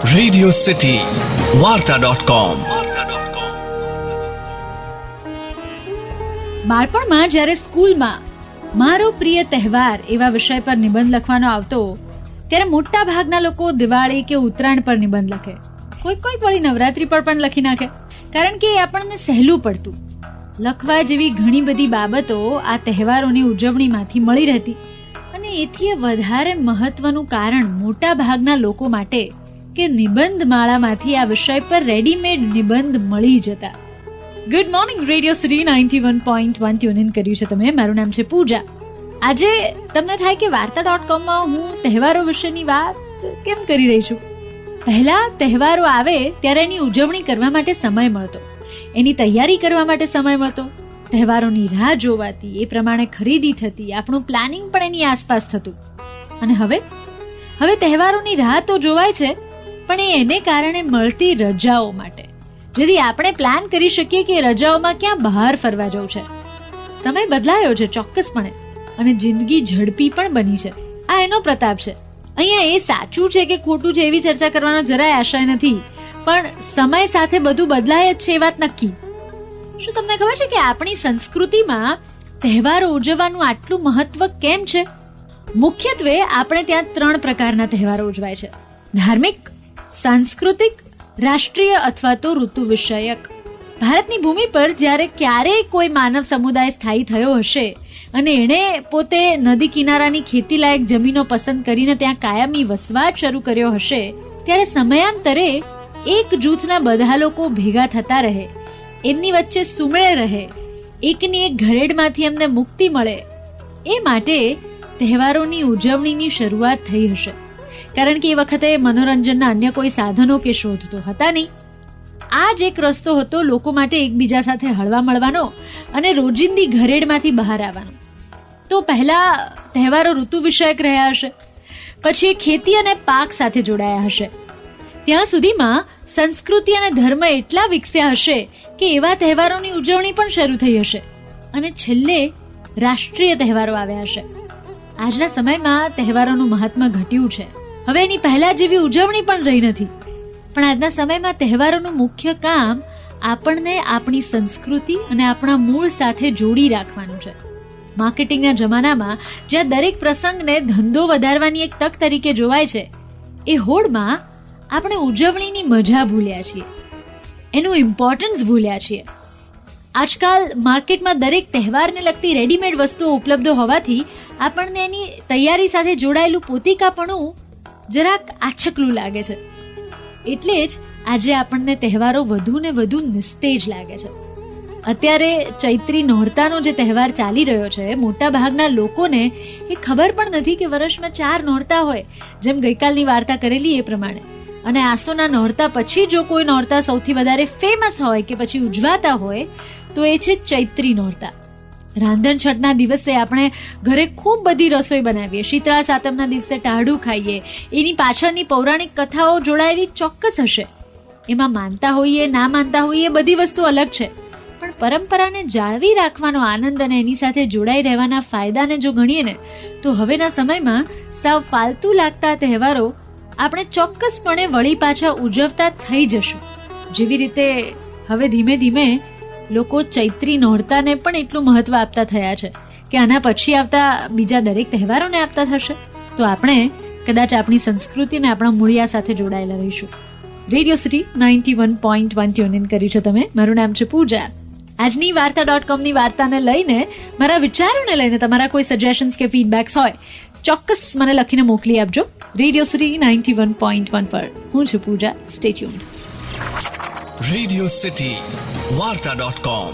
Radio City વાર્તા.com. બાળપણમાં જ્યારે સ્કૂલમાં મારો પ્રિય તહેવાર એવા વિષય પર નિબંધ લખવાનો આવતો ત્યારે મોટા ભાગના લોકો દિવાળી કે ઉત્તરાયણ પર નિબંધ લખે. કોઈ વળી નવરાત્રી પર પણ લખી નાખે, કારણ કે એ આપણને સહેલું પડતું. લખવા જેવી ઘણી બધી બાબતો આ તહેવારોની ઉજવણીમાંથી મળી રહેતી અને એથી વધારે મહત્વનું કારણ મોટા ભાગના લોકો માટે કે નિબંધ માળામાંથી આ વિષય પર રેડીમેડ નિબંધ મળી જતા. Good morning, radio city 91.1 tune in કર્યું છે તમે. મારું નામ છે પૂજા. આજે તમને થાય કે વાર્તા.com હું તહેવારો વિશેની વાત કેમ કરી રહી છું. પહેલા તહેવારો આવે ત્યારે એની ઉજવણી કરવા માટે સમય મળતો, એની તૈયારી કરવા માટે સમય મળતો, તહેવારોની રાહ જોવાતી, એ પ્રમાણે ખરીદી થતી, આપણું પ્લાનિંગ પણ એની આસપાસ થતું. અને હવે તહેવારોની રાહ તો જોવાય છે, પણ એને કારણે મળતી રજાઓ માટે જેથી આપણે પ્લાન કરી શકીએ કે રજાઓમાં ક્યાં બહાર ફરવા જવું છે. સમય બદલાયો છે ચોક્કસપણે, અને જિંદગી ઝડપી પણ બની છે. આ એનો પ્રતાપ છે. અહીંયા એ સાચું છે કે ખોટું છે એવી ચર્ચા કરવાનો જરાય આશય નથી, પણ સમય સાથે બધું બદલાય જ છે એ વાત નક્કી. શું તમને ખબર છે કે આપણી સંસ્કૃતિમાં તહેવારો ઉજવવાનું આટલું મહત્વ કેમ છે? મુખ્યત્વે આપણે ત્યાં 3 પ્રકારના તહેવારો ઉજવાય છે: ધાર્મિક, સાંસ્કૃતિક, રાષ્ટ્રીય અથવા તો ઋતુ વિષયક. ભારતની ભૂમિ પર જ્યારે ક્યારેય કોઈ માનવ સમુદાય સ્થાયી થયો હશે અને એણે પોતે નદી કિનારાની ખેતીલાયક જમીનો પસંદ કરીને ત્યાં કાયમી વસવાટ શરૂ કર્યો હશે, ત્યારે સમયાંતરે એક જૂથના બધા લોકો ભેગા થતા રહે, એમની વચ્ચે સુમેળ રહે, એકની એક ઘરેડમાંથી એમને મુક્તિ મળે, એ માટે તહેવારોની ઉજવણીની શરૂઆત થઈ હશે. કારણ કે એ વખતે મનોરંજનના અન્ય કોઈ સાધનો કે શોધ તો હતા નહીં. આ જ એક રસ્તો હતો લોકો માટે એકબીજા સાથે હળવા મળવાનો અને રોજિંદી ઘરેડમાંથી બહાર આવવાનો. તો પહેલા તહેવારો ઋતુ વિષયક રહ્યા હશે, પછી ખેતી અને પાક સાથે જોડાયા હશે. ત્યાં સુધીમાં સંસ્કૃતિ અને ધર્મ એટલા વિકસ્યા હશે કે એવા તહેવારોની ઉજવણી પણ શરૂ થઈ હશે, અને છેલ્લે રાષ્ટ્રીય તહેવારો આવ્યા હશે. આજના સમયમાં તહેવારોનું મહાત્મ્ય ઘટ્યું છે. હવે એની પહેલા જેવી ઉજવણી પણ રહી નથી. પણ આજના સમયમાં તહેવારોનું મુખ્ય કામ આપણને આપણી સંસ્કૃતિ અને આપણા મૂળ સાથે જોડી રાખવાનું છે. માર્કેટિંગના જમાનામાં જ્યાં દરેક પ્રસંગને ધંધો વધારવાની એક તક તરીકે જોવાય છે, એ હોડમાં આપણે ઉજવણીની મજા ભૂલ્યા છીએ, એનું ઇમ્પોર્ટન્સ ભૂલ્યા છીએ. આજકાલ માર્કેટમાં દરેક તહેવારને લગતી રેડીમેડ વસ્તુઓ ઉપલબ્ધ હોવાથી આપણને એની તૈયારી સાથે જોડાયેલું પોતિકાપણું જરાક આછકલું લાગે છે. એટલે જ આજે આપણને તહેવારો વધુ ને વધુ નિસ્તેજ લાગે છે. અત્યારે ચૈત્રી નોરતાનો જે તહેવાર ચાલી રહ્યો છે, મોટા ભાગના લોકોને એ ખબર પણ નથી કે વર્ષમાં 4 નોરતા હોય, જેમ ગઈકાલની વાર્તા કરેલી એ પ્રમાણે. અને આસોના નોરતા પછી જો કોઈ નોરતા સૌથી વધારે ફેમસ હોય કે પછી ઉજવાતા હોય તો એ છે ચૈત્રી નોરતા. રાંધણ છઠના દિવસે આપણે ઘરે ખૂબ બધી રસોઈ બનાવીએ, શીતળા સાતમના દિવસે ટાઢું ખાઈએ. એની પાછળની પૌરાણિક કથાઓ જોડાયેલી ચોક્કસ હશે. એમાં માનતા હોઈએ ના માનતા હોઈએ બધી વસ્તુ અલગ છે, પણ પરંપરાને જાળવી રાખવાનો આનંદ અને એની સાથે જોડાઈ રહેવાના ફાયદાને જો ગણીએ ને તો હવેના સમયમાં સાવ ફાલતુ લાગતા તહેવારો આપણે ચોક્કસપણે વળી પાછા ઉજવતા થઈ જશું. જેવી રીતે હવે ધીમે ધીમે લોકો ચૈત્રી નોરતાને પણ એટલું મહત્વ આપતા થયા છે કે આના પછી આવતા બીજા દરેક તહેવારોને આપતા થશે, તો આપણે કદાચ આપણી સંસ્કૃતિને આપણા મૂળિયા સાથે જોડાયેલા રહીશું. રેડિયો સિટી 91.1 ટ્યુન ઇન કર્યું છે તમે. મારું નામ છે પૂજા. આજની વાર્તા.com ની વાર્તાને લઈને, મારા વિચારોને લઈને તમારા કોઈ સજેશન્સ કે ફીડબેક્સ હોય ચોક્કસ મને લખીને મોકલી આપજો. રેડિયો સિટી 91.1 પર હું છું Pooja. Stay tuned. Radio City વાર્તા.com.